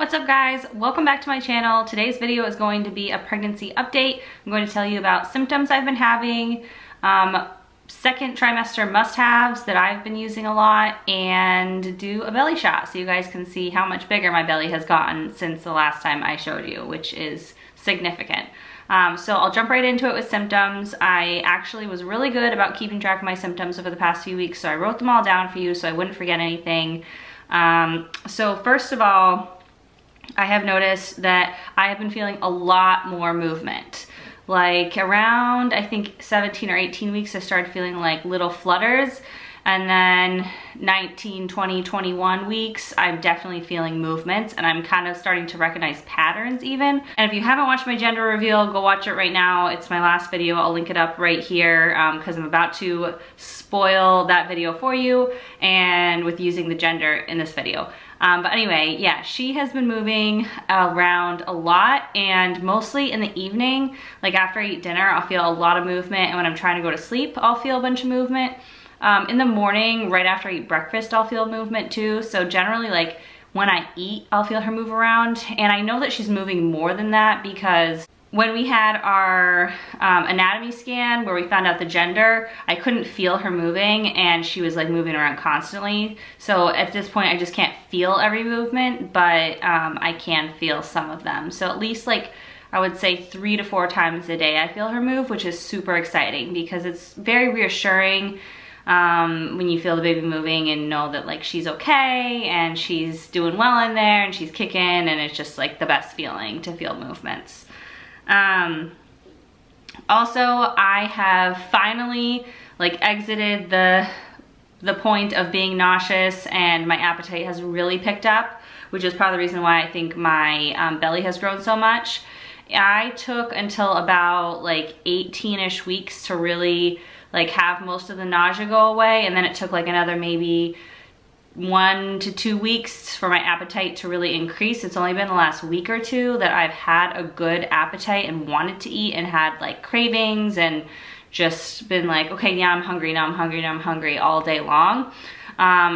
What's up guys? Welcome back to my channel. Today's video is going to be a pregnancy update. I'm going to tell you about symptoms I've been having, second trimester must-haves that I've been using a lot, and do a belly shot so you guys can see how much bigger my belly has gotten since the last time I showed you, which is significant. So I'll jump right into it with symptoms. I actually was really good about keeping track of my symptoms over the past few weeks, so I wrote them all down for you so I wouldn't forget anything. So first of all, I have noticed that I have been feeling a lot more movement. Like around, I think 17 or 18 weeks, I started feeling like little flutters. And then 19, 20, 21 weeks, I'm definitely feeling movements, and I'm kind of starting to recognize patterns even. And if you haven't watched my gender reveal, go watch it right now. It's my last video. I'll link it up right here because I'm about to spoil that video for you and with using the gender in this video. But anyway, yeah, she has been moving around a lot, and mostly in the evening, like after I eat dinner, I'll feel a lot of movement, and when I'm trying to go to sleep, I'll feel a bunch of movement. In the morning, right after I eat breakfast, I'll feel movement too. So generally, like when I eat, I'll feel her move around. And I know that she's moving more than that because when we had our anatomy scan where we found out the gender, I couldn't feel her moving, and she was like moving around constantly. So at this point, I just can't feel every movement, but I can feel some of them. So at least like I would say 3 to 4 times a day I feel her move, which is super exciting because it's very reassuring when you feel the baby moving and know that like she's okay and she's doing well in there and she's kicking, and it's just like the best feeling to feel movements. Also, I have finally like exited the point of being nauseous, and my appetite has really picked up, which is part of the reason why I think my belly has grown so much. I took until about like 18-ish weeks to really like have most of the nausea go away, and then it took like another maybe 1 to 2 weeks for my appetite to really increase. It's only been the last week or two that I've had a good appetite and wanted to eat and had like cravings and just been like, okay, yeah, I'm hungry, now I'm hungry, now I'm hungry all day long.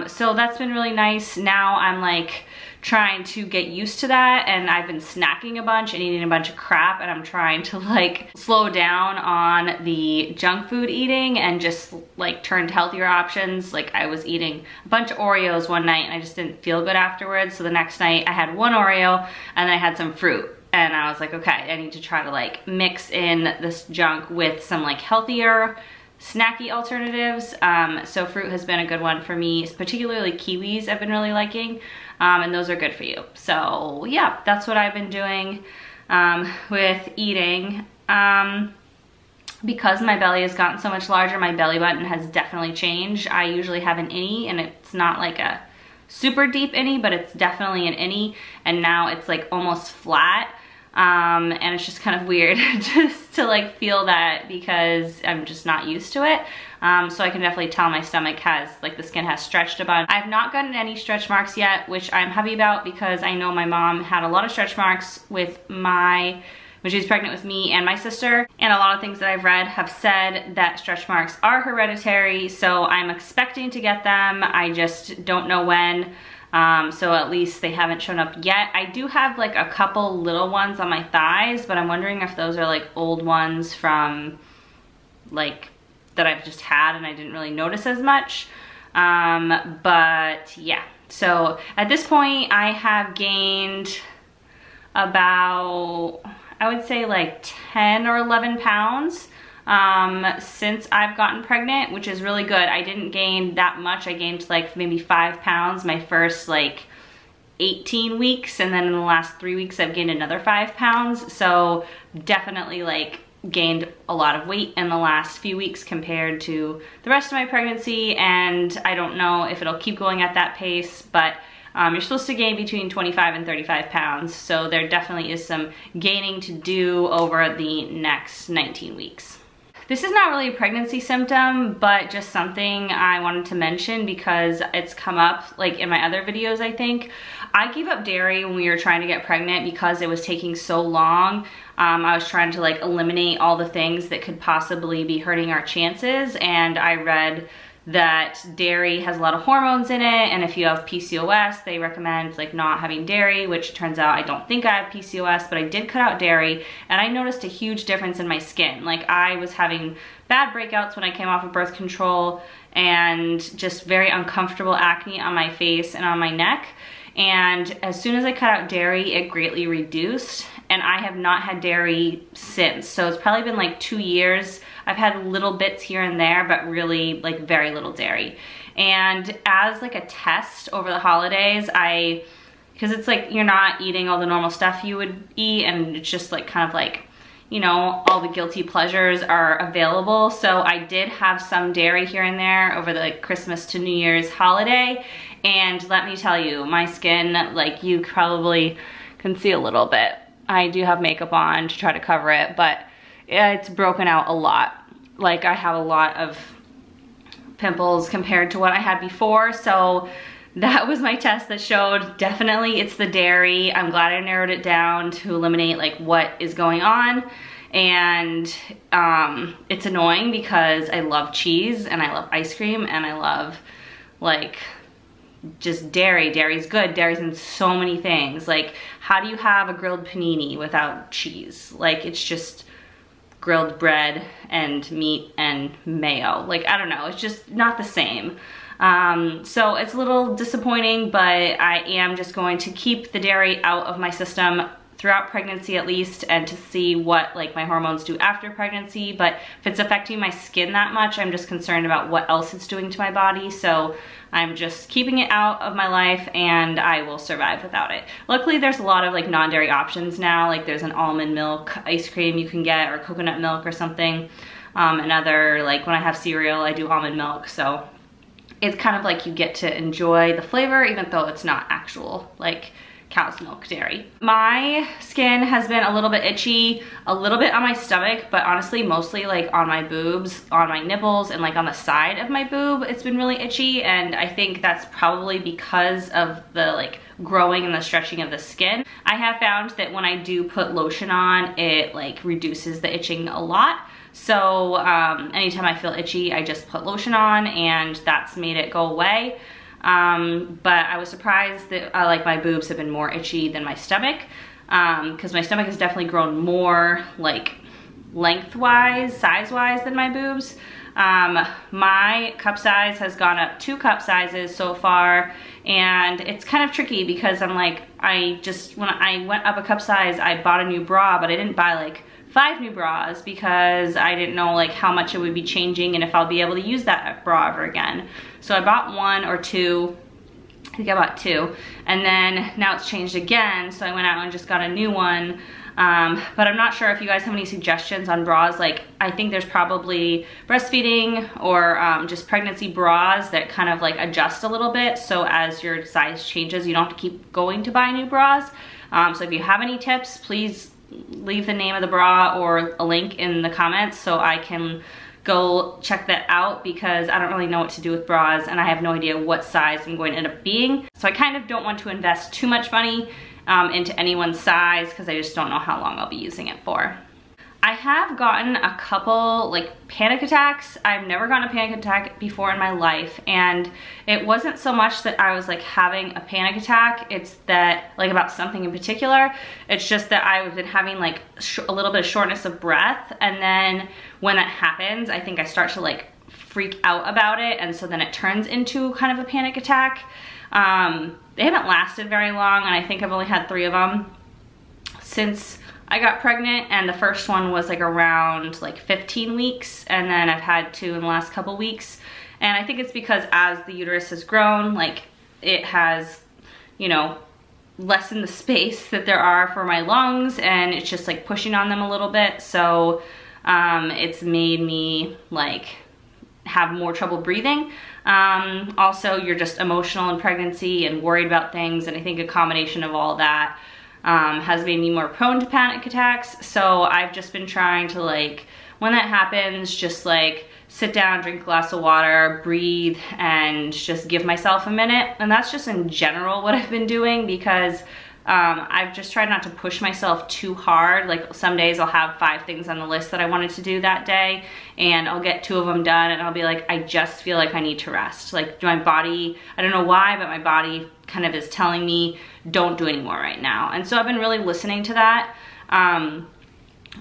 So that's been really nice. Now I'm like trying to get used to that, and I've been snacking a bunch and eating a bunch of crap, and I'm trying to like slow down on the junk food eating and just like turn to healthier options. Like I was eating a bunch of Oreos one night and I just didn't feel good afterwards, so the next night I had 1 Oreo and then I had some fruit, and I was like, okay, I need to try to like mix in this junk with some like healthier snacky alternatives. So fruit has been a good one for me, particularly kiwis I've been really liking, and those are good for you. So yeah, that's what I've been doing with eating. Because my belly has gotten so much larger, my belly button has definitely changed. I usually have an innie, and it's not like a super deep innie, but it's definitely an innie, and now it's like almost flat. And it's just kind of weird just to like feel that because I'm just not used to it. So I can definitely tell my stomach has, like the skin has stretched a bunch. I've not gotten any stretch marks yet, which I'm happy about because I know my mom had a lot of stretch marks with when she was pregnant with me and my sister. And a lot of things that I've read have said that stretch marks are hereditary, so I'm expecting to get them. I just don't know when. So at least they haven't shown up yet. I do have like a couple little ones on my thighs, but I'm wondering if those are like old ones from like that I've just had and I didn't really notice as much. But yeah, so at this point I have gained about, I would say like 10 or 11 pounds since I've gotten pregnant, which is really good. I didn't gain that much. I gained like maybe 5 pounds my first like 18 weeks, and then in the last 3 weeks I've gained another 5 pounds. So definitely like gained a lot of weight in the last few weeks compared to the rest of my pregnancy, and I don't know if it'll keep going at that pace, but you're supposed to gain between 25 and 35 pounds, so there definitely is some gaining to do over the next 19 weeks. This is not really a pregnancy symptom, but just something I wanted to mention because it's come up like in my other videos, I think. I gave up dairy when we were trying to get pregnant because it was taking so long. I was trying to like eliminate all the things that could possibly be hurting our chances, and I read that dairy has a lot of hormones in it, and if you have PCOS, they recommend like not having dairy, which turns out I don't think I have PCOS, but I did cut out dairy, and I noticed a huge difference in my skin. Like, I was having bad breakouts when I came off of birth control, and just very uncomfortable acne on my face and on my neck. And as soon as I cut out dairy, it greatly reduced, and I have not had dairy since. So it's probably been like 2 years. I've had little bits here and there, but really like very little dairy. And as like a test over the holidays, because it's like you're not eating all the normal stuff you would eat, and it's just like kind of like, you know, all the guilty pleasures are available. So I did have some dairy here and there over the like Christmas to New Year's holiday. And let me tell you, my skin, like you probably can see a little bit. I do have makeup on to try to cover it, but it's broken out a lot. Like, I have a lot of pimples compared to what I had before. So that was my test that showed definitely it's the dairy. I'm glad I narrowed it down to eliminate like what is going on. And it's annoying because I love cheese and I love ice cream and I love like just dairy. Dairy's good. Dairy's in so many things. Like, how do you have a grilled panini without cheese? Like, it's just grilled bread and meat and mayo. Like, I don't know. It's just not the same. So it's a little disappointing, but I am just going to keep the dairy out of my system throughout pregnancy at least, and to see what like my hormones do after pregnancy. But if it's affecting my skin that much, I'm just concerned about what else it's doing to my body. So I'm just keeping it out of my life, and I will survive without it. Luckily, there's a lot of like non-dairy options now. Like, there's an almond milk ice cream you can get, or coconut milk or something. Another, like when I have cereal, I do almond milk. So it's kind of like you get to enjoy the flavor, even though it's not actual like cow's milk dairy. My skin has been a little bit itchy, a little bit on my stomach, but honestly mostly like on my boobs, on my nipples, and like on the side of my boob. It's been really itchy, and I think that's probably because of the like growing and the stretching of the skin. I have found that when I do put lotion on, it like reduces the itching a lot. So anytime I feel itchy, I just put lotion on, and that's made it go away. But I was surprised that like my boobs have been more itchy than my stomach, because my stomach has definitely grown more like lengthwise, size-wise than my boobs. My cup size has gone up 2 cup sizes so far, and it's kind of tricky because I'm like, when I went up a cup size, I bought a new bra, but I didn't buy like 5 new bras because I didn't know like how much it would be changing and if I'll be able to use that bra ever again. So I bought 1 or 2, I think I bought 2, and then now it's changed again, so I went out and just got a new one. But I'm not sure if you guys have any suggestions on bras. Like, I think there's probably breastfeeding or just pregnancy bras that kind of like adjust a little bit, so as your size changes, you don't have to keep going to buy new bras. So if you have any tips, please leave the name of the bra or a link in the comments so I can go check that out, because I don't really know what to do with bras and I have no idea what size I'm going to end up being. So I kind of don't want to invest too much money into anyone's size, because I just don't know how long I'll be using it for. I have gotten a couple like panic attacks. I've never gotten a panic attack before in my life, and it wasn't so much that I was like having a panic attack, it's that like about something in particular. It's just that I've been having like a little bit of shortness of breath, and then when that happens, I think I start to like freak out about it, and so then it turns into kind of a panic attack. They haven't lasted very long, and I think I've only had 3 of them since I got pregnant, and the first one was like around like 15 weeks, and then I've had 2 in the last couple weeks. And I think it's because as the uterus has grown, like it has, you know, lessened the space that there are for my lungs, and it's just like pushing on them a little bit. So it's made me like have more trouble breathing. Also, you're just emotional in pregnancy and worried about things, and I think a combination of all that has made me more prone to panic attacks. So I've just been trying to like, when that happens, just like sit down, drink a glass of water, breathe, and just give myself a minute. And that's just in general what I've been doing, because I've just tried not to push myself too hard. Like some days I'll have 5 things on the list that I wanted to do that day, and I'll get 2 of them done and I'll be like, I just feel like I need to rest. Like my body, I don't know why, but my body kind of is telling me don't do any more right now. And so I've been really listening to that.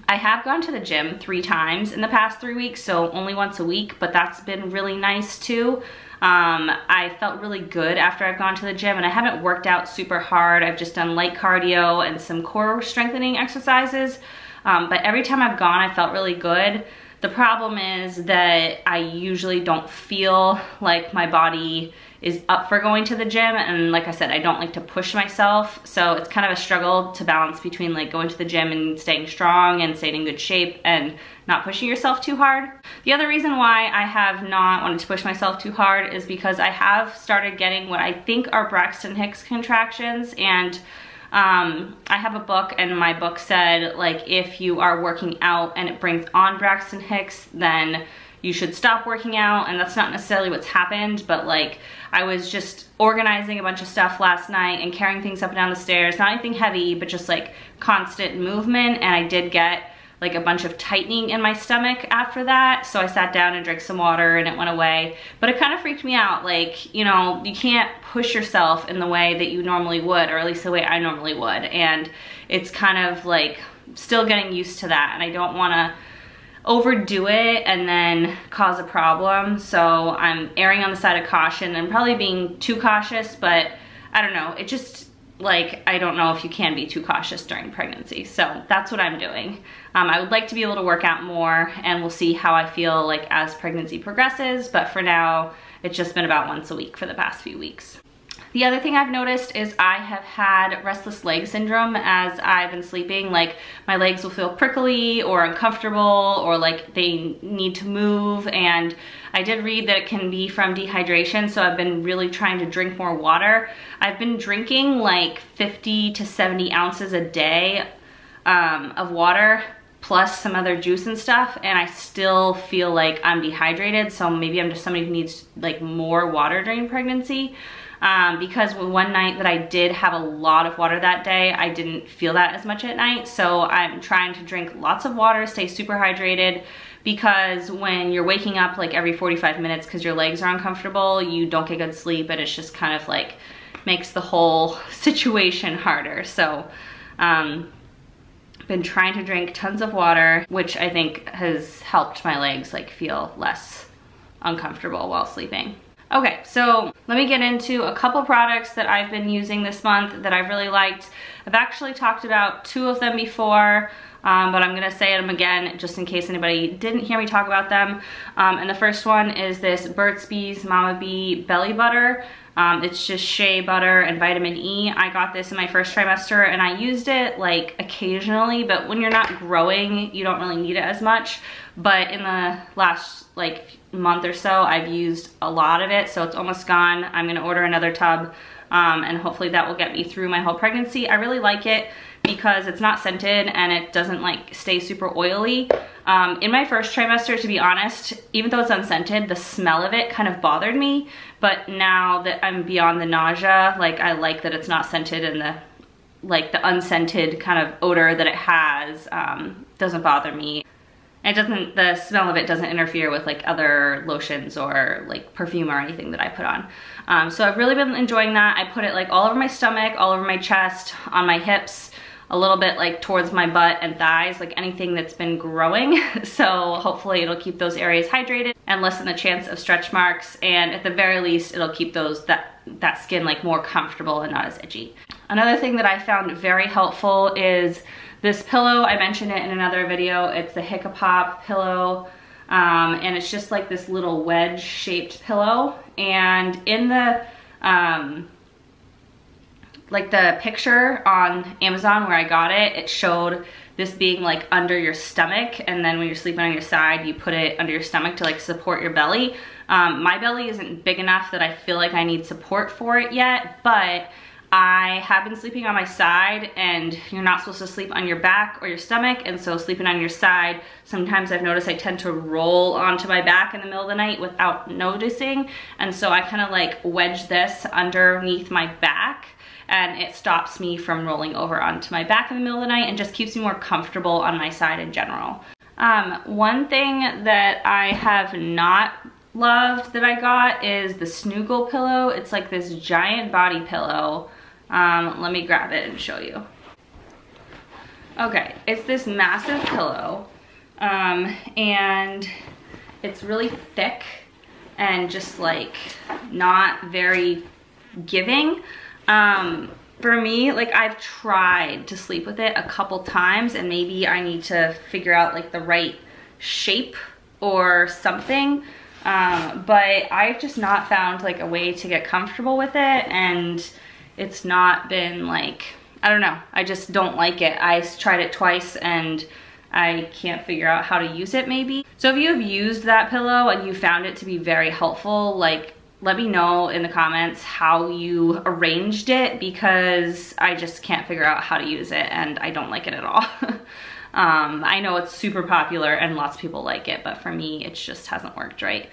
I have gone to the gym 3 times in the past 3 weeks, so only once a week, but that's been really nice too. I felt really good after I've gone to the gym, and I haven't worked out super hard. I've just done light cardio and some core strengthening exercises. But every time I've gone, I felt really good. The problem is that I usually don't feel like my body is up for going to the gym, and like I said, I don't like to push myself, so it's kind of a struggle to balance between like going to the gym and staying strong and staying in good shape and not pushing yourself too hard. The other reason why I have not wanted to push myself too hard is because I have started getting what I think are Braxton Hicks contractions, and I have a book, and my book said like if you are working out and it brings on Braxton Hicks, then you should stop working out, and that's not necessarily what's happened, but like I was just organizing a bunch of stuff last night and carrying things up and down the stairs, not anything heavy, but just like constant movement, and I did get like a bunch of tightening in my stomach after that, so I sat down and drank some water and it went away. But it kind of freaked me out, like, you know, you can't push yourself in the way that you normally would, or at least the way I normally would, and it's kind of like still getting used to that, and I don't want to overdo it and then cause a problem. So I'm erring on the side of caution and probably being too cautious, but I don't know, it just like, I don't know if you can be too cautious during pregnancy. So that's what I'm doing. I would like to be able to work out more, and we'll see how I feel like as pregnancy progresses, but for now it's just been about once a week for the past few weeks. The other thing I've noticed is I have had restless leg syndrome as I've been sleeping. Like my legs will feel prickly or uncomfortable, or like they need to move, and I did read that it can be from dehydration, so I've been really trying to drink more water. I've been drinking like 50 to 70 ounces a day of water, plus some other juice and stuff, and I still feel like I'm dehydrated, so maybe I'm just somebody who needs like more water during pregnancy. Because one night that I did have a lot of water that day, I didn't feel that as much at night. So I'm trying to drink lots of water, stay super hydrated, because when you're waking up like every 45 minutes because your legs are uncomfortable, you don't get good sleep, and it's just kind of like makes the whole situation harder. So been trying to drink tons of water, which I think has helped my legs like feel less uncomfortable while sleeping. Okay, so let me get into a couple products that I've been using this month that I've really liked. I've actually talked about 2 of them before, but I'm gonna say them again just in case anybody didn't hear me talk about them. And the first one is this Burts Bees Mama Bee Belly Butter. It's just shea butter and vitamin E. I got this in my first trimester, and I used it like occasionally, but when you're not growing, you don't really need it as much. But in the last like month or so, I've used a lot of it, so it's almost gone. I'm gonna order another tub, and hopefully that will get me through my whole pregnancy. I really like it because it's not scented and it doesn't like stay super oily. In my first trimester, to be honest, even though it's unscented, the smell of it kind of bothered me. But now that I'm beyond the nausea, like I like that it's not scented, and the like the unscented kind of odor that it has doesn't bother me. It doesn't, the smell of it doesn't interfere with like other lotions or like perfume or anything that I put on. So I've really been enjoying that. I put it like all over my stomach, all over my chest, on my hips, a little bit like towards my butt and thighs, like anything that's been growing. So hopefully it'll keep those areas hydrated and lessen the chance of stretch marks, and at the very least it'll keep those that skin like more comfortable and not as itchy. Another thing that I found very helpful is this pillow. I mentioned it in another video. It's the Hiccapop pillow, and it's just like this little wedge shaped pillow, and in the like the picture on Amazon where I got it, it showed this being like under your stomach, and then when you're sleeping on your side, you put it under your stomach to like support your belly. My belly isn't big enough that I feel like I need support for it yet, but I have been sleeping on my side, and you're not supposed to sleep on your back or your stomach, and so sleeping on your side, sometimes I've noticed I tend to roll onto my back in the middle of the night without noticing, and so I kind of like wedge this underneath my back, and it stops me from rolling over onto my back in the middle of the night and just keeps me more comfortable on my side in general. One thing that I have not loved that I got is the Snuggle pillow. It's like this giant body pillow. Let me grab it and show you. Okay, it's this massive pillow, and it's really thick and just like not very giving. For me, like I've tried to sleep with it a couple times, and maybe I need to figure out like the right shape or something. But I've just not found like a way to get comfortable with it, and it's not been like, I don't know, I just don't like it. I tried it twice and I can't figure out how to use it maybe. So if you have used that pillow and you found it to be very helpful, like let me know in the comments how you arranged it, because I just can't figure out how to use it and I don't like it at all. I know it's super popular and lots of people like it, but for me, it just hasn't worked right.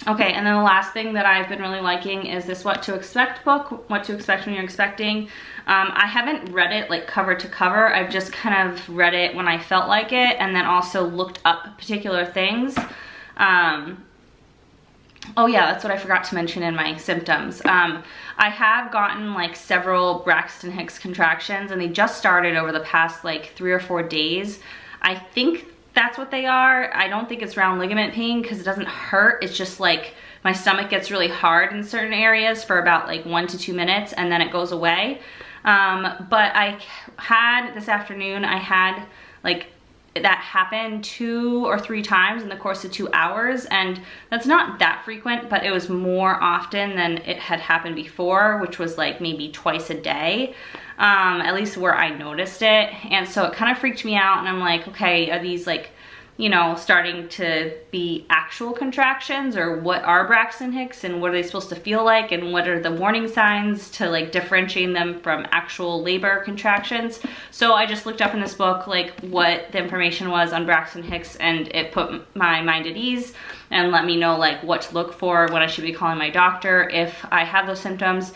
Okay, and then the last thing that I've been really liking is this What to Expect book, What to Expect When You're Expecting. I haven't read it like cover to cover. I've just kind of read it when I felt like it, and then also looked up particular things. Oh yeah, that's what I forgot to mention in my symptoms. I have gotten like several Braxton Hicks contractions, and they just started over the past like 3 or 4 days. I think that's what they are. I don't think it's round ligament pain because it doesn't hurt. It's just like my stomach gets really hard in certain areas for about like 1 to 2 minutes, and then it goes away. But I had this afternoon, I had like that happened 2 or 3 times in the course of 2 hours, and that's not that frequent, but it was more often than it had happened before, which was like maybe twice a day, at least where I noticed it. And so it kind of freaked me out, and I'm like, okay, are these like, you know, starting to be actual contractions, or what are Braxton Hicks and what are they supposed to feel like, and what are the warning signs to like differentiate them from actual labor contractions? So I just looked up in this book like what the information was on Braxton Hicks, and it put my mind at ease and let me know like what to look for, when I should be calling my doctor if I have those symptoms.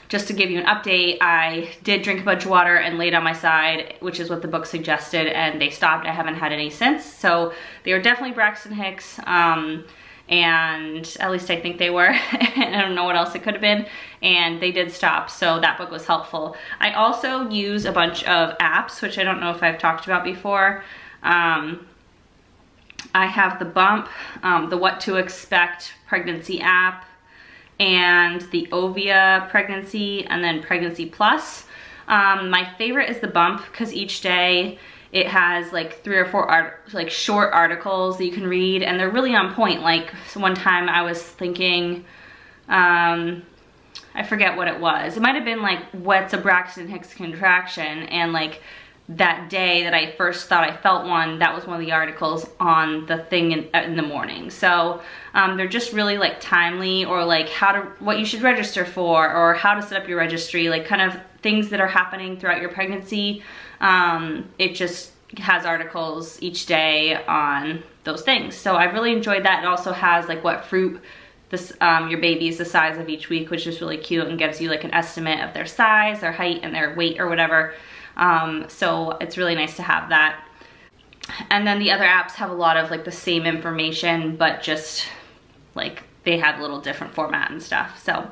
Just to give you an update, I did drink a bunch of water and laid on my side, which is what the book suggested, and they stopped. I haven't had any since. So they are definitely Braxton Hicks, and at least I think they were. I don't know what else it could have been, and they did stop, so that book was helpful. I also use a bunch of apps, which I don't know if I've talked about before. I have the Bump, the What to Expect pregnancy app, and the Ovia pregnancy, and then Pregnancy Plus. My favorite is the Bump because each day it has like 3 or 4 like short articles that you can read, and they're really on point. Like so one time I was thinking, I forget what it was. It might have been like, what's a Braxton Hicks contraction? And like that day that I first thought I felt one, that was one of the articles on the thing in the morning. So they're just really like timely, or like what you should register for, or how to set up your registry, like kind of things that are happening throughout your pregnancy. It just has articles each day on those things. So I've really enjoyed that. It also has like what fruit this your baby is the size of each week, which is really cute and gives you like an estimate of their size, their height, and their weight or whatever. So it's really nice to have that. And then the other apps have a lot of like the same information, but just like they have a little different format and stuff. So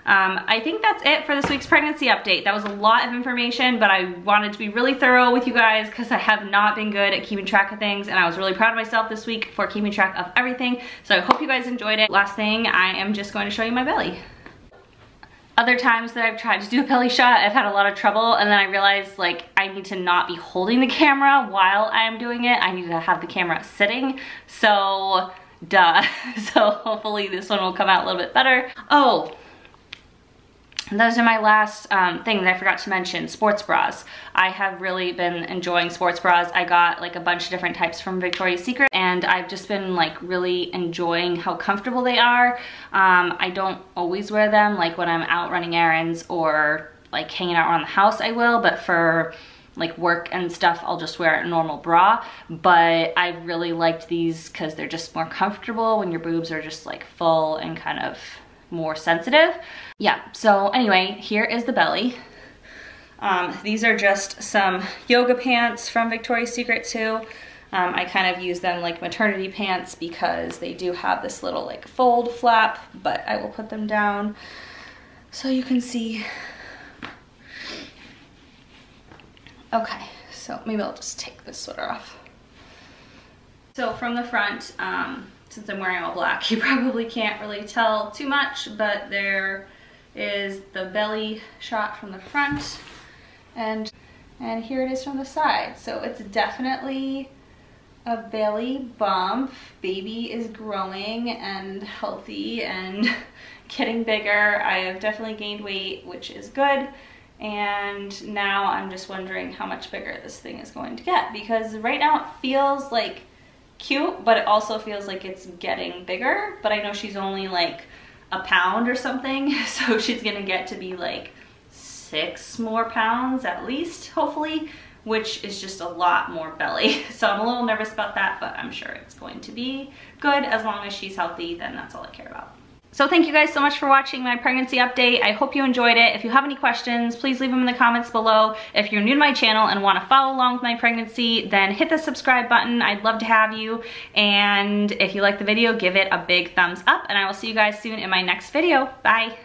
I think that's it for this week's pregnancy update. That was a lot of information, but I wanted to be really thorough with you guys because I have not been good at keeping track of things, and I was really proud of myself this week for keeping track of everything. So I hope you guys enjoyed it. Last thing, I am just going to show you my belly. Other times that I've tried to do a belly shot, I've had a lot of trouble, and then I realized like I need to not be holding the camera while I'm doing it. I need to have the camera sitting, so duh. So hopefully this one will come out a little bit better. Oh, those are my last thing that I forgot to mention, sports bras. I have really been enjoying sports bras. I got like a bunch of different types from Victoria's Secret, and I've just been like really enjoying how comfortable they are. I don't always wear them, like when I'm out running errands or like hanging out around the house I will, but for like work and stuff I'll just wear a normal bra. But I really liked these because they're just more comfortable when your boobs are just like full and kind of more sensitive. Yeah, so anyway, here is the belly. These are just some yoga pants from Victoria's Secret too. I kind of use them like maternity pants because they do have this little like fold flap, but I will put them down so you can see. Okay, so maybe I'll just take this sweater off. So from the front, since I'm wearing all black, you probably can't really tell too much, but there is the belly shot from the front, and here it is from the side. So it's definitely a belly bump. Baby is growing and healthy and getting bigger. I have definitely gained weight, which is good. And now I'm just wondering how much bigger this thing is going to get, because right now it feels like cute, but it also feels like it's getting bigger. But I know she's only like a pound or something, so she's gonna get to be like 6 more pounds at least, hopefully, which is just a lot more belly. So I'm a little nervous about that, but I'm sure it's going to be good. As long as she's healthy, then that's all I care about. So thank you guys so much for watching my pregnancy update. I hope you enjoyed it. If you have any questions, please leave them in the comments below. If you're new to my channel and want to follow along with my pregnancy, then hit the subscribe button. I'd love to have you. And if you like the video, give it a big thumbs up, and I will see you guys soon in my next video. Bye.